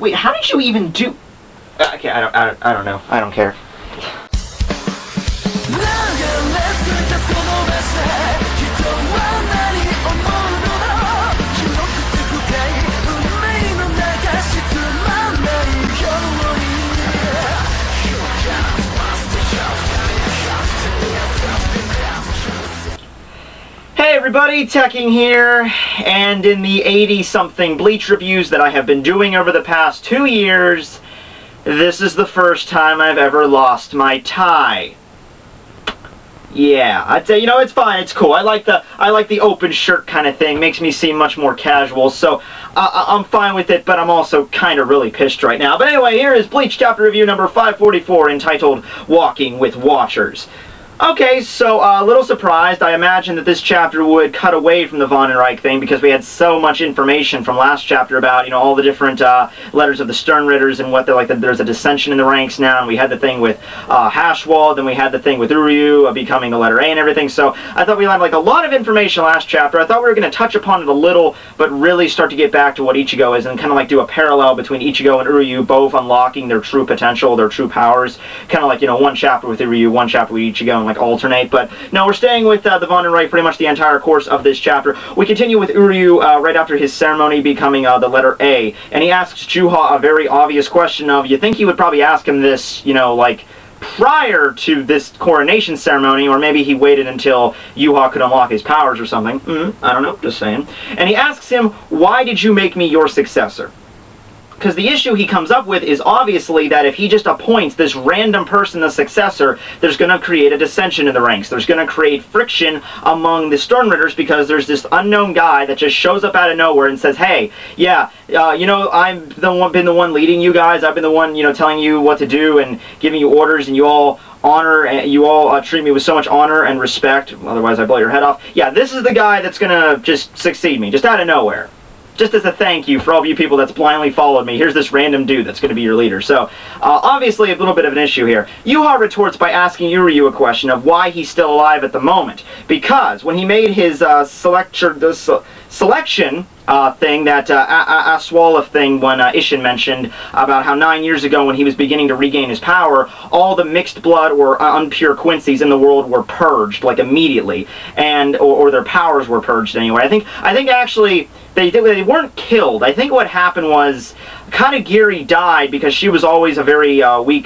Wait, how did you even do... okay, I don't know. I don't care. Hey everybody, Tekking here, and in the 80-something Bleach reviews that I have been doing over the past 2 years, this is the first time I've ever lost my tie. Yeah, I'd say, you know, it's fine, it's cool. I like the open shirt kind of thing. Makes me seem much more casual, so I'm fine with it, but I'm also kind of really pissed right now. But anyway, here is Bleach chapter review number 544, entitled Walking with Watchers. Okay, so a little surprised. I imagined that this chapter would cut away from the Wandenreich thing because we had so much information from last chapter about, you know, all the different letters of the Sternritters and what they're like. There's a dissension in the ranks now, and we had the thing with Hashwald, then we had the thing with Uryu becoming the letter A and everything. So I thought we had like a lot of information last chapter. I thought we were going to touch upon it a little, but really start to get back to what Ichigo is and kind of like do a parallel between Ichigo and Uryu, both unlocking their true potential, their true powers. Kind of like, you know, one chapter with Uryu, one chapter with Ichigo, and like alternate. But no, we're staying with the Wandenreich pretty much the entire course of this chapter. We continue with Uryu right after his ceremony becoming the letter A, and he asks Juha a very obvious question of, you think he would probably ask him this, you know, like prior to this coronation ceremony, or maybe he waited until Yuha could unlock his powers or something. I don't know, just saying. And he asks him, why did you make me your successor? Because the issue he comes up with is obviously that if he just appoints this random person the successor, there's going to create a dissension in the ranks. There's going to create friction among the Sternritters because there's this unknown guy that just shows up out of nowhere and says, hey, yeah, you know, I've been the one leading you guys. I've been the one, you know, telling you what to do and giving you orders, and you all honor, and you all treat me with so much honor and respect. Otherwise, I blow your head off. Yeah, this is the guy that's going to just succeed me, just out of nowhere. Just as a thank you for all of you people that's blindly followed me, here's this random dude that's going to be your leader. So, obviously a little bit of an issue here. Yuha retorts by asking Uryu a question of why he's still alive at the moment. Because when he made his selection thing, that Aswala thing when Ishin mentioned about how 9 years ago when he was beginning to regain his power, all the mixed blood or unpure Quincy's in the world were purged, like immediately, and or their powers were purged anyway. I think actually they weren't killed. I think what happened was Katagiri died because she was always a very weak,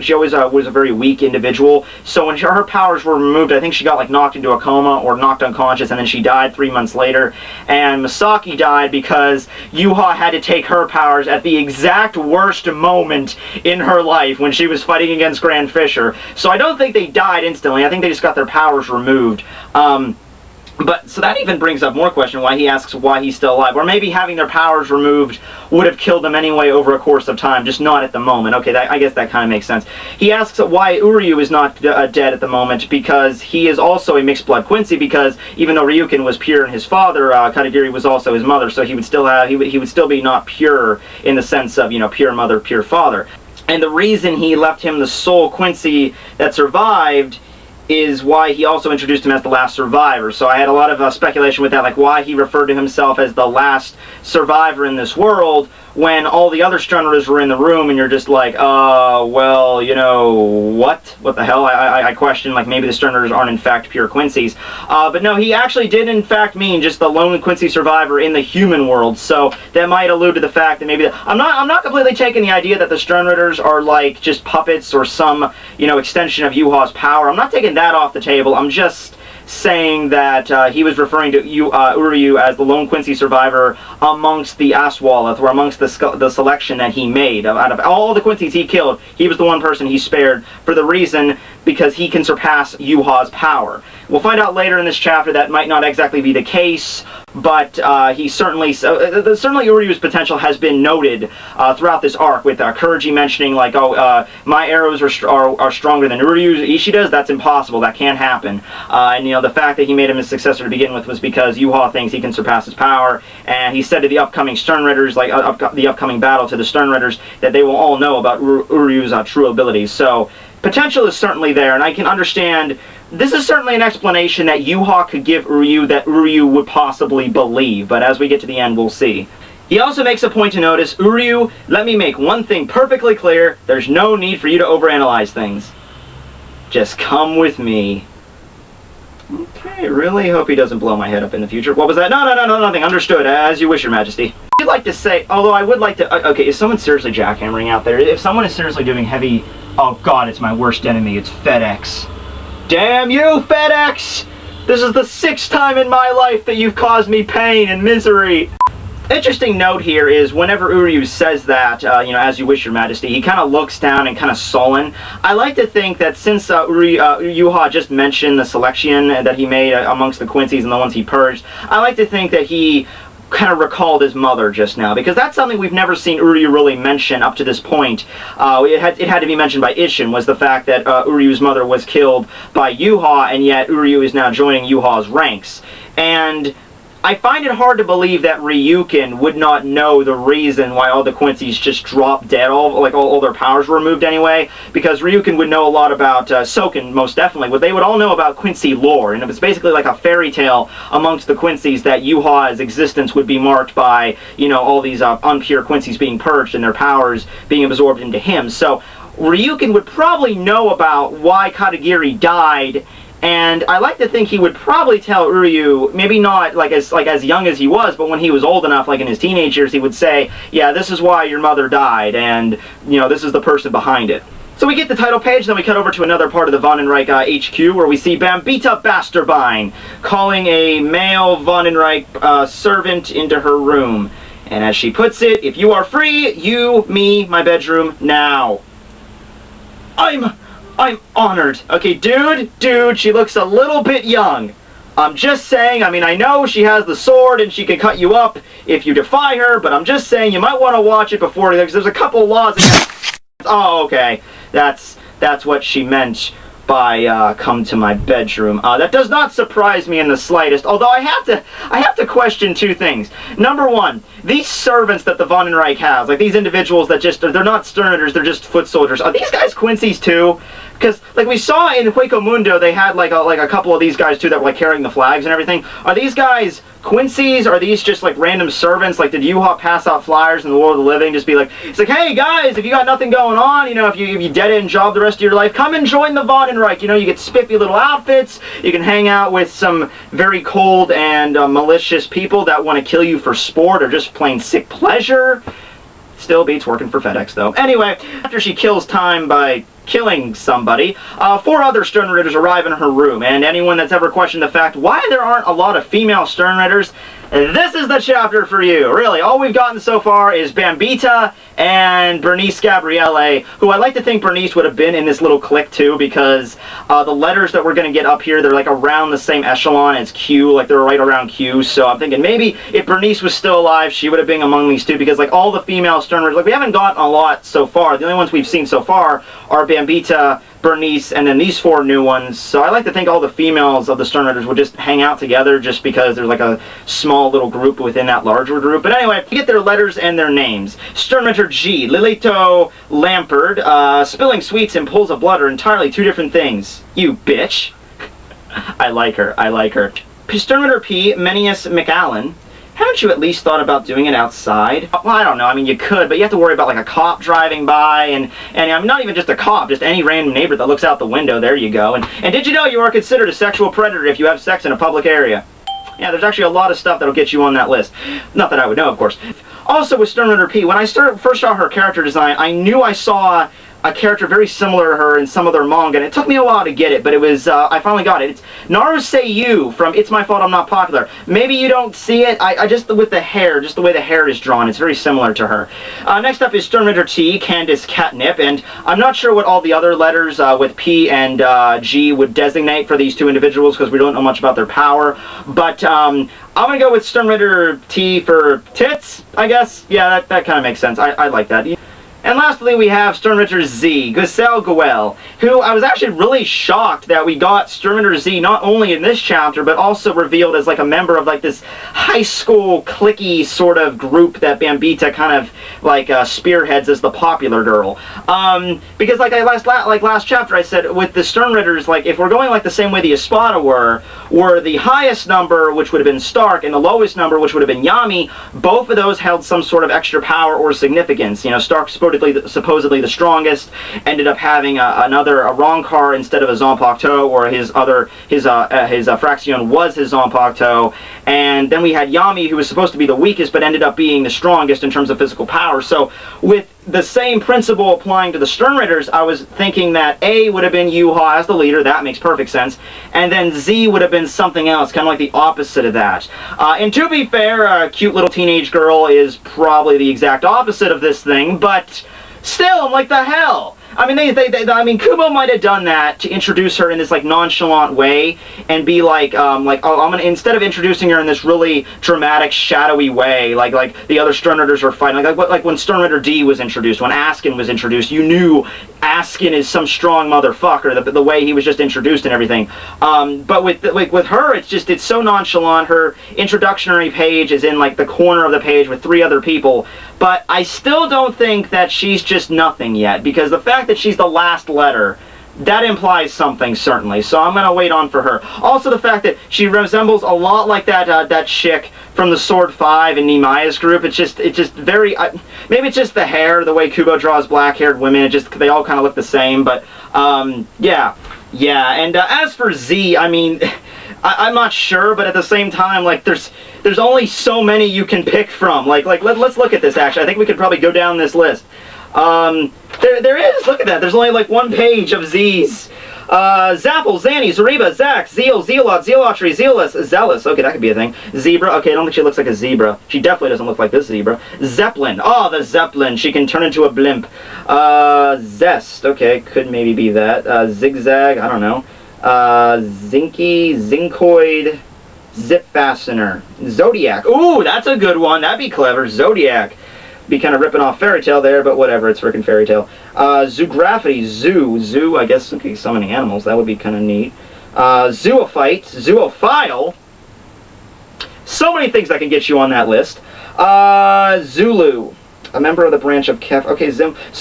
she always was a very weak individual. So when her powers were removed, I think she got like knocked into a coma or knocked unconscious, and then she died 3 months later. And Misaki died because Yuha had to take her powers at the exact worst moment in her life when she was fighting against Grand Fisher. So I don't think they died instantly. I think they just got their powers removed. But, so that even brings up more question, why he asks why he's still alive. Or maybe having their powers removed would have killed them anyway over a course of time, just not at the moment. Okay, I guess that kind of makes sense. He asks why Uryu is not dead at the moment, because he is also a mixed blood Quincy, because even though Ryukin was pure and his father, Katagiri was also his mother, so he would still have, he would still be not pure in the sense of, you know, pure mother, pure father. And the reason he left him the sole Quincy that survived is why he also introduced him as the last survivor. So I had a lot of speculation with that, like why he referred to himself as the last survivor in this world when all the other Sternritters were in the room, and you're just like, well, you know, what the hell? I question, like, maybe the Sternritters aren't in fact pure Quincy's. But no, he actually did in fact mean just the lone Quincy survivor in the human world, so that might allude to the fact that maybe, I'm not completely taking the idea that the Sternritters are like just puppets or some, you know, extension of Yuha's power. I'm not taking that off the table. I'm just saying that he was referring to Uryu as the lone Quincy survivor amongst the Aswalath, or amongst the selection that he made. Out of all the Quincy's he killed, he was the one person he spared for the reason because he can surpass Yuha's power. We'll find out later in this chapter that might not exactly be the case, but he certainly Uryu's potential has been noted throughout this arc, with Kurji mentioning like, my arrows are stronger than Uryu's, Ishida's. That's impossible. That can't happen. And you know, the fact that he made him his successor to begin with was because Yuha thinks he can surpass his power, and he said to the upcoming Sternritters, like the upcoming battle to the Sternritters, that they will all know about Uryu's true abilities. So potential is certainly there, and I can understand. This is certainly an explanation that Yuha could give Uryu that Uryu would possibly believe, but as we get to the end, we'll see. He also makes a point to notice, Uryu, let me make one thing perfectly clear. There's no need for you to overanalyze things. Just come with me. Okay, really hope he doesn't blow my head up in the future. What was that? No, nothing. Understood. As you wish, Your Majesty. I'd like to say, although I would like to... Okay, is someone seriously jackhammering out there? If someone is seriously doing heavy... Oh, God, it's my worst enemy. It's FedEx. Damn you, FedEx! This is the 6th time in my life that you've caused me pain and misery. Interesting note here is whenever Uryu says that, as you wish, Your Majesty, he kind of looks down and kind of sullen. I like to think that since Yuha just mentioned the selection that he made amongst the Quincy's and the ones he purged, I like to think that he kind of recalled his mother just now, because that's something we've never seen Uryu really mention up to this point. It had to be mentioned by Isshin, was the fact that Uryu's mother was killed by Yuha, and yet Uryu is now joining Yuha's ranks. And I find it hard to believe that Ryukin would not know the reason why all the Quincy's just dropped dead, all their powers were removed anyway, because Ryukin would know a lot about Soken, most definitely, but they would all know about Quincy lore, and it was basically like a fairy tale amongst the Quincy's that Yuha's existence would be marked by, all these unpure Quincy's being purged and their powers being absorbed into him. So Ryukin would probably know about why Katagiri died. And I like to think he would probably tell Uryu, maybe not as young as he was, but when he was old enough, like in his teenage years, he would say, yeah, this is why your mother died, and, this is the person behind it. So we get the title page, then we cut over to another part of the Wandenreich HQ, where we see Bambita Basterbine calling a male Wandenreich servant into her room. And as she puts it, if you are free, you, me, my bedroom, now. I'm honored. Okay, dude, she looks a little bit young. I'm just saying, I know she has the sword and she can cut you up if you defy her, but I'm just saying you might want to watch it before, because there's a couple laws. Oh, okay. That's what she meant by come to my bedroom. That does not surprise me in the slightest, although I have to question two things. Number one, these servants that the Wandenreich has, like these individuals that they're not Sternritters, they're just foot soldiers. Are these guys Quincy's too? Because, like we saw in Hueco Mundo, they had like a couple of these guys too that were like carrying the flags and everything. Are these guys Quincy's? Are these just like random servants? Like, did Yuha pass out flyers in the world of the living? Just be like, it's like, hey guys, if you got nothing going on, if you dead-end job the rest of your life, come and join the Wandenreich. You get spiffy little outfits. You can hang out with some very cold and malicious people that want to kill you for sport or just plain sick pleasure. Still beats working for FedEx though. Anyway, after she kills time by killing somebody, 4 other Sternritters arrive in her room, and anyone that's ever questioned the fact why there aren't a lot of female Sternritters, this is the chapter for you. Really, all we've gotten so far is Bambita and Bernice Gabriele, who I like to think Bernice would have been in this little clique too, because the letters that we're going to get up here, they're like around the same echelon as Q, like they're right around Q, so I'm thinking maybe if Bernice was still alive, she would have been among these two, because like all the female Sternritters, like we haven't gotten a lot so far. The only ones we've seen so far are Bambita, Bernice, and then these 4 new ones. So I like to think all the females of the Sternritters would just hang out together, just because there's like a small little group within that larger group. But anyway, you get their letters and their names. Sternritter G, Lilito Lampard, spilling sweets and pools of blood are entirely 2 different things. You bitch. I like her. Sternritter P, Menius McAllen. Haven't you at least thought about doing it outside? Well, I don't know. You could, but you have to worry about like a cop driving by, and I'm not even just a cop, just any random neighbor that looks out the window. There you go. And did you know you are considered a sexual predator if you have sex in a public area? Yeah, there's actually a lot of stuff that'll get you on that list. Not that I would know, of course. Also with Sternritter P, when I first saw her character design, I knew I saw a character very similar to her in some of their manga, and it took me a while to get it, but it was, I finally got it. It's Naruseiyu from It's My Fault I'm Not Popular. Maybe you don't see it, I just with the hair, just the way the hair is drawn, it's very similar to her. Next up is Sternritter T, Candice Catnip, and I'm not sure what all the other letters with P and G would designate for these 2 individuals, because we don't know much about their power, but I'm gonna go with Sternritter T for tits, I guess. Yeah, that kind of makes sense. I like that. And lastly, we have Sturmritter Z, Gusel Goel, who I was actually really shocked that we got Sturmritter Z not only in this chapter, but also revealed as like a member of like this high school cliquey sort of group that Bambita kind of like spearheads as the popular girl. Because like last chapter I said, with the Sturmritters, like if we're going like the same way the Espada were the highest number, which would have been Stark, and the lowest number, which would have been Yami, both of those held some sort of extra power or significance. You know, Stark supposedly the strongest, ended up having a Ronkar instead of a Zanpakuto, or his Fraxion was his Zanpakuto, and then we had Yami, who was supposed to be the weakest, but ended up being the strongest in terms of physical power. So with the same principle applying to the Sturmritters, I was thinking that A would have been Yuha as the leader, that makes perfect sense, and then Z would have been something else, kind of like the opposite of that. And to be fair, a cute little teenage girl is probably the exact opposite of this thing, but still, I'm like, the hell? I mean, Kubo might have done that to introduce her in this like nonchalant way, and be like, oh, I'm gonna, instead of introducing her in this really dramatic, shadowy way, like the other Sternritters were fighting, like when Sternritter D was introduced, when Askin was introduced, you knew Askin is some strong motherfucker, the way he was just introduced and everything. But with her, it's so nonchalant. Her introductory page is in like the corner of the page with 3 other people, but I still don't think that she's just nothing yet, because the fact that she's the last letter, that implies something, certainly. So I'm gonna wait on for her. Also, the fact that she resembles a lot like that chick from the Sword 5 in Nemaya's group. It's just very. Maybe it's just the hair, the way Kubo draws black-haired women. They all kind of look the same. But yeah. And as for Z, I mean, I'm not sure, but at the same time, like there's only so many you can pick from. Let's look at this. Actually, I think we could probably go down this list. There is, look at that, there's only like 1 page of Z's. Zapple, Zanny, Zariba, Zax, Zeal, Zealot, Zealotry, Zealous, okay, that could be a thing. Zebra, okay, I don't think she looks like a zebra. She definitely doesn't look like this zebra. Zeppelin, oh, the Zeppelin, she can turn into a blimp. Zest, okay, could maybe be that. Zigzag, I don't know. Zinky, Zincoid, Zip Fastener, Zodiac, ooh, that's a good one, that'd be clever, Zodiac. Be kind of ripping off Fairy Tail there, but whatever, it's frickin' Fairy Tail. Zoographity, Zoo, I guess, okay, summoning animals, that would be kind of neat. Zoophyte, Zoophile. So many things that can get you on that list. Zulu, a member of the branch of Kef. Okay,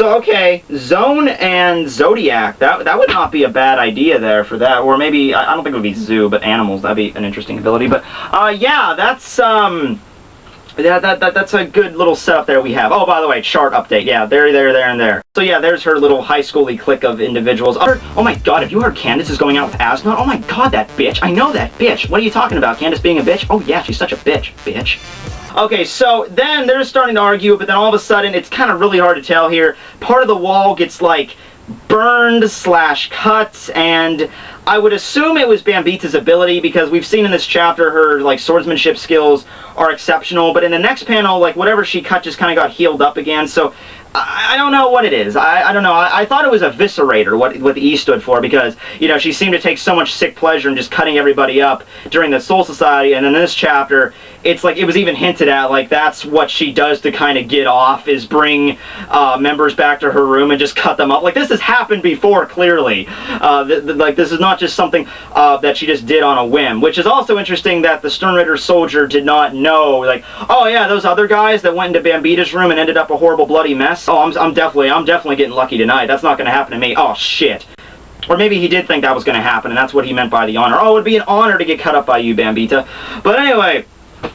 okay, Zone and Zodiac, that would not be a bad idea there for that. Or maybe, I don't think it would be Zoo, but animals, that'd be an interesting ability. But, yeah, that's a good little setup there we have. Oh, by the way, chart update. Yeah, there, and there. So yeah, there's her little high school-y clique of individuals. Oh my god, have you heard Candace is going out with Asnod? Oh my god, that bitch. I know that bitch. What are you talking about? Candace being a bitch? Oh yeah, she's such a bitch. Okay, so then they're starting to argue, but then all of a sudden, it's kind of really hard to tell here. Part of the wall gets like burned / cut, and I would assume it was Bambita's ability, because we've seen in this chapter her like swordsmanship skills are exceptional, but in the next panel, like whatever she cut just kind of got healed up again, so I don't know what it is. I don't know. I thought it was Eviscerator, what the E stood for, because, you know, she seemed to take so much sick pleasure in just cutting everybody up during the Soul Society, and in this chapter, it's like, it was even hinted at, like, that's what she does to kind of get off, is bring members back to her room and just cut them up. Like, this has happened before, clearly. Like, this is not just something that she just did on a whim, which is also interesting that the Sternritter soldier did not know, like, oh yeah, those other guys that went into Bambita's room and ended up a horrible bloody mess. Oh, I'm definitely getting lucky tonight. That's not going to happen to me. Oh, shit. Or maybe he did think that was going to happen, and that's what he meant by the honor. Oh, it would be an honor to get cut up by you, Bambita. But anyway, I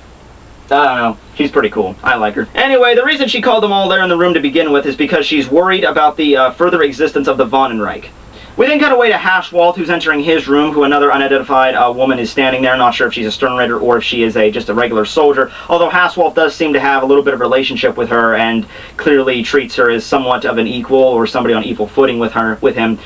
don't know. She's pretty cool. I like her. Anyway, the reason she called them all there in the room to begin with is because she's worried about the further existence of the Wandenreich. We then cut away to Hashwalt, who's entering his room, who another unidentified woman is standing there. Not sure if she's a Sternritter or if she is just a regular soldier, although Hashwalt does seem to have a little bit of a relationship with her and clearly treats her as somewhat of an equal or somebody on equal footing with him.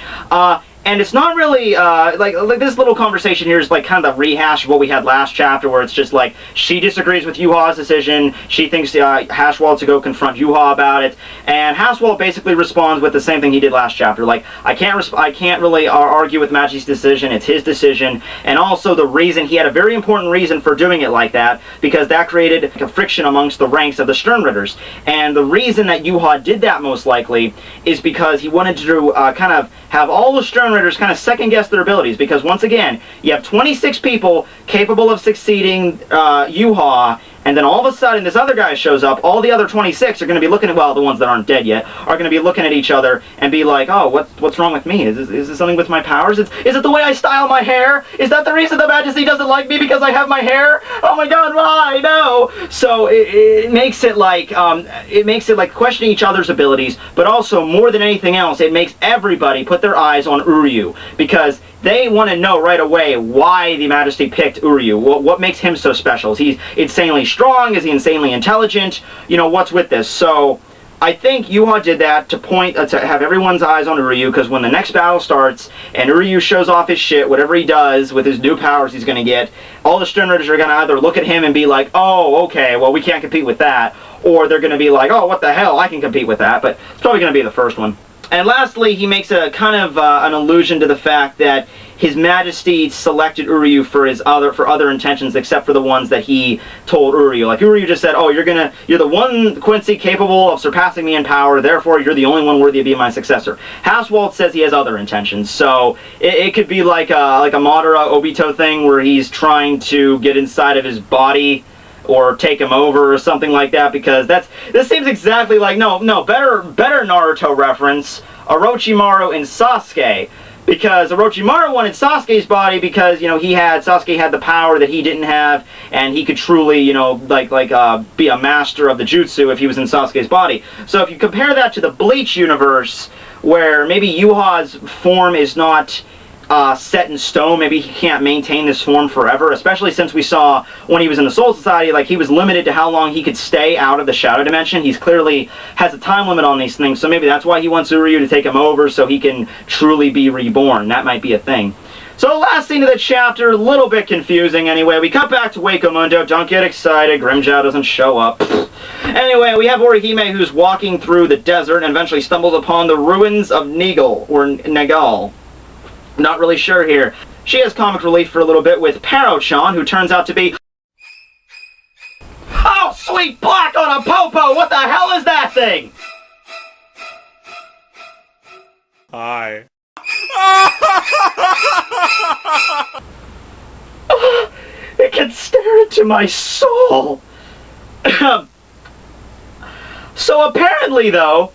And it's not really, like this little conversation here is like kind of the rehash of what we had last chapter, where it's just like, she disagrees with Yuha's decision, she thinks Haswell to go confront Yuha about it, and Haswell basically responds with the same thing he did last chapter, like, I can't really argue with Magi's decision, it's his decision, and also the reason, he had a very important reason for doing it like that, because that created a friction amongst the ranks of the Sternritters, and the reason that Yuha did that most likely is because he wanted to kind of have all the Sternritters kind of second-guess their abilities, because once again, you have 26 people capable of succeeding Yuha, and then all of a sudden this other guy shows up, all the other 26 are going to be looking at, well, the ones that aren't dead yet, are going to be looking at each other and be like, oh, what's wrong with me? Is this something with my powers? Is it the way I style my hair? Is that the reason the Majesty doesn't like me, because I have my hair? Oh my god, why? No! So it makes it like questioning each other's abilities, but also, more than anything else, it makes everybody put their eyes on Uryu, because they want to know right away why the Majesty picked Uryu. What makes him so special? Is he insanely strong? Is he insanely intelligent? You know, what's with this? So, I think Yuha did that to to have everyone's eyes on Uryu, because when the next battle starts, and Uryu shows off his shit, whatever he does with his new powers he's going to get, all the Sternritters are going to either look at him and be like, oh, okay, well, we can't compete with that, or they're going to be like, oh, what the hell, I can compete with that, but it's probably going to be the first one. And lastly, he makes a kind of an allusion to the fact that His Majesty selected Uryu for other intentions, except for the ones that he told Uryu. Like, Uryu just said, oh, you're the one Quincy capable of surpassing me in power, therefore you're the only one worthy of being my successor. Haswalt says he has other intentions, so it could be like a Madara Obito thing, where he's trying to get inside of his body, or take him over, or something like that, because this seems exactly like, better Naruto reference, Orochimaru and Sasuke, because Orochimaru wanted Sasuke's body because, Sasuke had the power that he didn't have, and he could truly, be a master of the jutsu if he was in Sasuke's body. So if you compare that to the Bleach universe, where maybe Yuha's form is not set in stone, maybe he can't maintain this form forever, especially since we saw when he was in the Soul Society, like, he was limited to how long he could stay out of the Shadow Dimension. He's clearly has a time limit on these things, so maybe that's why he wants Uryu to take him over, so he can truly be reborn. That might be a thing. So the last scene of the chapter, a little bit confusing anyway. We cut back to Hueco Mundo. Don't get excited, Grimmjow doesn't show up. Anyway, we have Orihime, who's walking through the desert and eventually stumbles upon the ruins of Nigel, or Nagal. Not really sure here. She has comic relief for a little bit with Paro-chan, who turns out to be... Oh, sweet black on a popo! What the hell is that thing? Hi. It can stare into my soul. So apparently, though...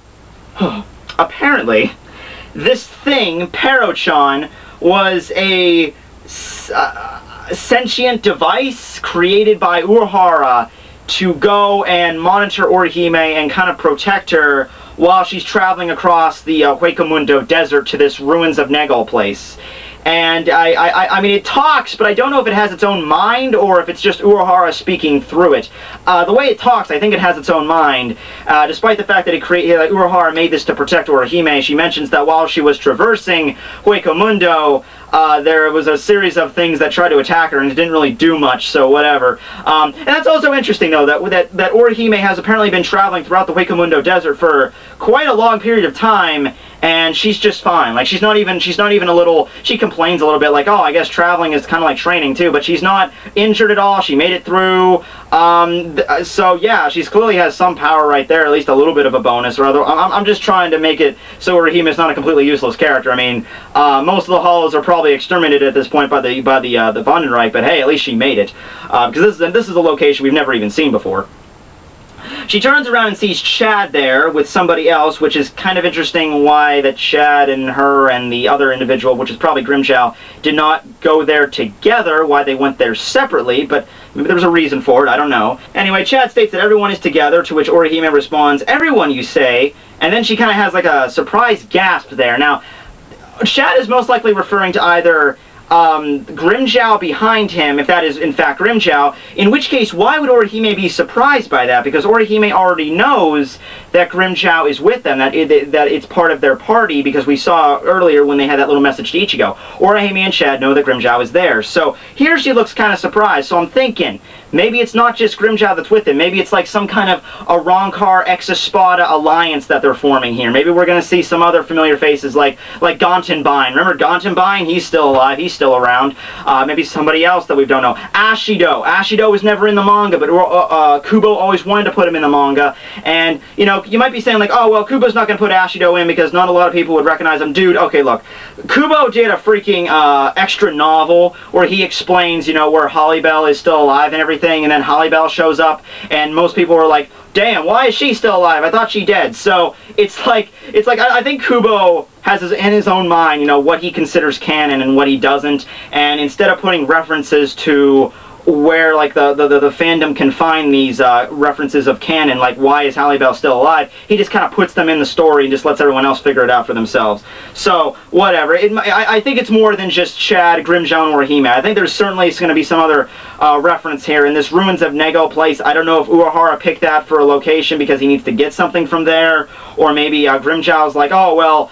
apparently... this thing, Paro-chan, was a sentient device created by Urahara to go and monitor Orihime and kind of protect her while she's traveling across the Hueco Mundo desert to this Ruins of Nagal place. And I mean, it talks, but I don't know if it has its own mind or if it's just Urahara speaking through it. The way it talks, I think it has its own mind. Despite the fact that Urahara made this to protect Orihime, she mentions that while she was traversing Hueco Mundo, there was a series of things that tried to attack her, and it didn't really do much, so whatever. And that's also interesting, though, that Orihime has apparently been traveling throughout the Hueco Mundo desert for quite a long period of time, and she's just fine. Like, she's not even a little... She complains a little bit, like, oh, I guess traveling is kind of like training, too, but she's not injured at all. She made it through. So, yeah, she clearly has some power right there, at least a little bit of a bonus. Or other, I'm just trying to make it so Orihime is not a completely useless character. I mean, most of the Hollows are probably exterminated at this point by the Wandenreich, but hey, at least she made it. Because this is a location we've never even seen before. She turns around and sees Chad there with somebody else, which is kind of interesting why that Chad and her and the other individual, which is probably Grimmjow, did not go there together, why they went there separately, but maybe there was a reason for it, I don't know. Anyway, Chad states that everyone is together, to which Orihime responds, everyone, you say? And then she kind of has like a surprise gasp there. Now, Chad is most likely referring to either Grimmjow behind him, if that is in fact Grimmjow, in which case, why would Orihime be surprised by that? Because Orihime already knows that Grimmjow is with them, that it's part of their party, because we saw earlier when they had that little message to Ichigo. Orihime and Chad know that Grimmjow is there. So here she looks kind of surprised, so I'm thinking, maybe it's not just Grimmjow that's with him. Maybe it's like some kind of a Arrancar Ex-Espada alliance that they're forming here. Maybe we're going to see some other familiar faces like Gantenbein. Remember Gantenbein? He's still alive. He's still around. Maybe somebody else that we don't know. Ashido. Ashido was never in the manga, but Kubo always wanted to put him in the manga. And, you know, you might be saying like, oh, well, Kubo's not going to put Ashido in because not a lot of people would recognize him. Dude, okay, look. Kubo did a freaking extra novel where he explains, you know, where Hollybell is still alive and everything, and then Hollybell shows up, and most people were like, damn, why is she still alive? I thought she dead. So it's like I think Kubo has in his own mind, you know, what he considers canon and what he doesn't, and instead of putting references to where like the fandom can find these references of canon, like why is Halle Bell still alive, he just kind of puts them in the story and just lets everyone else figure it out for themselves. So whatever. I think it's more than just Chad, Grimmjow, and Orihime. I think there's certainly going to be some other reference here in this Ruins of Nego place. I don't know if Urahara picked that for a location because he needs to get something from there, or maybe Grimmjow's like, oh well,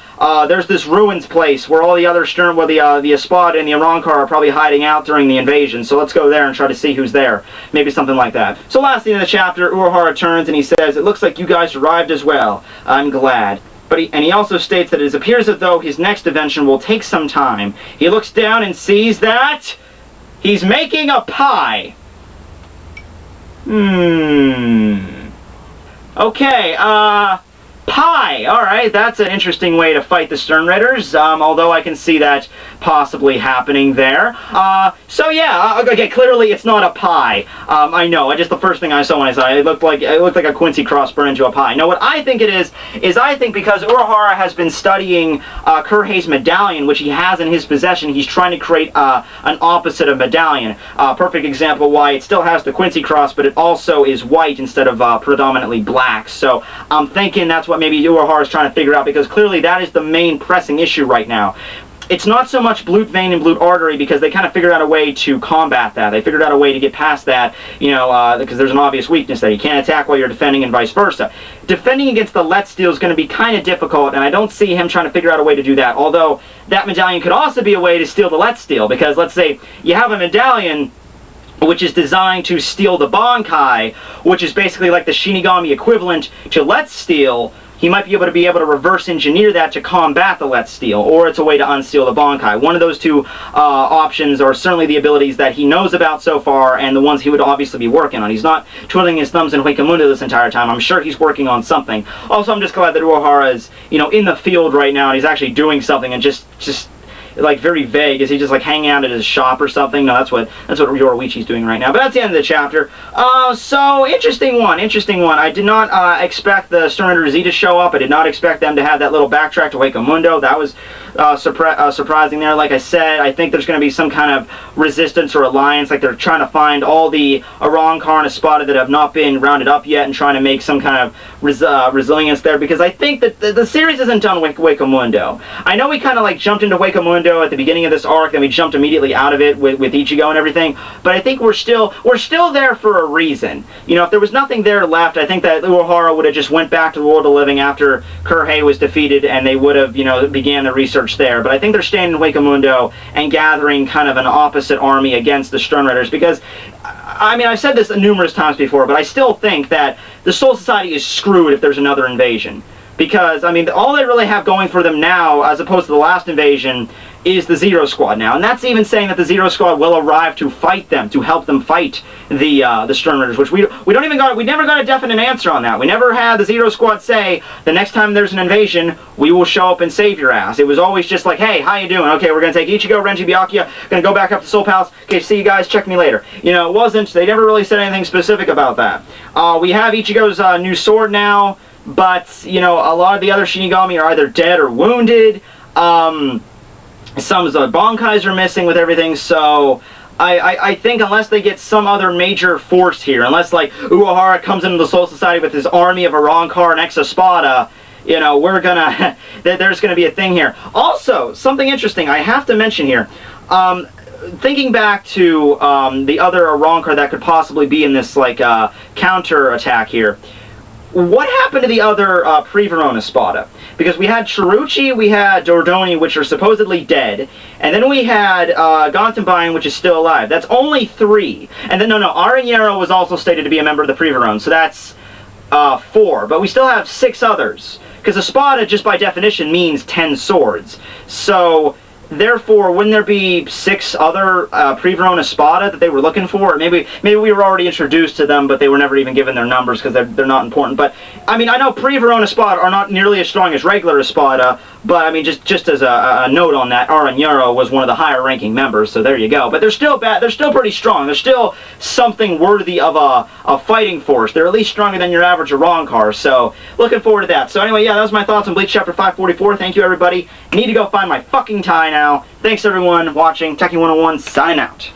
there's this ruins place where all the other the Espada and the Arrancar are probably hiding out during the invasion, so let's go there and try to see who's there. Maybe something like that. So last in the chapter, Urahara turns and he says, it looks like you guys arrived as well. I'm glad. But he also states that it appears as though his next invention will take some time. He looks down and sees that he's making a pie. Okay, pie. Alright, that's an interesting way to fight the Stern Raiders, although I can see that possibly happening there. So yeah, okay, clearly it's not a pie. I know, just the first thing I saw when I saw it, it looked like a Quincy cross burned into a pie. Now what I think it is I think because Urahara has been studying Kurhei's medallion, which he has in his possession, he's trying to create an opposite of medallion. Perfect example why it still has the Quincy cross, but it also is white instead of predominantly black. So I'm thinking that's what maybe Urahara is trying to figure out, because clearly that is the main pressing issue right now. It's not so much Blute Vein and Blute Artery, because they kind of figured out a way to combat that. They figured out a way to get past that, you know, because there's an obvious weakness there. You can't attack while you're defending and vice versa. Defending against the Let Steal is going to be kind of difficult, and I don't see him trying to figure out a way to do that. Although, that medallion could also be a way to steal the Let Steal, because let's say you have a medallion which is designed to steal the Bankai, which is basically like the Shinigami equivalent to Let Steal. He might be able to reverse engineer that to combat the Let Steal, or it's a way to unsteal the Bankai. One of those two options are certainly the abilities that he knows about so far, and the ones he would obviously be working on. He's not twiddling his thumbs in Huecamundo this entire time. I'm sure he's working on something. Also, I'm just glad that Urahara is, you know, in the field right now, and he's actually doing something, and just like very vague. Is he just like hanging out at his shop or something? No, that's what Yoruichi's doing right now. But that's the end of the chapter. So interesting one. I did not expect the Stern Rider Z to show up. I did not expect them to have that little backtrack to Huecamundo. That was surprising there. Like I said, I think there's going to be some kind of resistance or alliance. Like they're trying to find all the Arrancar and Espada that have not been rounded up yet and trying to make some kind of resilience there. Because I think that the series isn't done with Huecamundo. I know we kind of like jumped into Huecamundo at the beginning of this arc, then we jumped immediately out of it with Ichigo and everything, but I think we're still there for a reason. You know, if there was nothing there left, I think that Urahara would have just went back to the world of living after Kurhei was defeated, and they would have, you know, began the research there. But I think they're staying in Huecamundo and gathering kind of an opposite army against the Stern Riders, because I mean, I've said this numerous times before, but I still think that the Soul Society is screwed if there's another invasion. Because, I mean, all they really have going for them now, as opposed to the last invasion, is the Zero Squad now. And that's even saying that the Zero Squad will arrive to fight them, to help them fight the Stern Riders, which we never got a definite answer on that. We never had the Zero Squad say, the next time there's an invasion, we will show up and save your ass. It was always just like, hey, how you doing? Okay, we're going to take Ichigo, Renji, Byakuya, going to go back up to Soul Palace. Okay, see you guys, check me later. You know, they never really said anything specific about that. We have Ichigo's new sword now, but, you know, a lot of the other Shinigami are either dead or wounded. Some of the Bankais are missing with everything, so I think unless they get some other major force here, unless, like, Urahara comes into the Soul Society with his army of Arrancar and Ex-Espada, you know, there's gonna be a thing here. Also, something interesting I have to mention here. Thinking back to the other wrong card that could possibly be in this like counter attack here, what happened to the other pre-Verona Spada? Because we had Chiruchi, we had Dordoni, which are supposedly dead, and then we had Gontenbein, which is still alive. That's only 3. And then, no, Aranyero was also stated to be a member of the pre-Verona, so that's 4. But we still have 6 others. Because a Spada, just by definition, means 10 swords. So, therefore, wouldn't there be 6 other pre-Verona Spada that they were looking for? Or maybe we were already introduced to them, but they were never even given their numbers because they're not important. But, I mean, I know pre-Verona Spada are not nearly as strong as regular Spada, but, I mean, just as a note on that, Aranyero was one of the higher-ranking members, so there you go. But they're still they're still pretty strong. They're still something worthy of a fighting force. They're at least stronger than your average Arankar, so looking forward to that. So anyway, yeah, that was my thoughts on Bleach Chapter 544. Thank you, everybody. Need to go find my fucking tie now. Thanks, everyone, watching. Tekking101, signing out.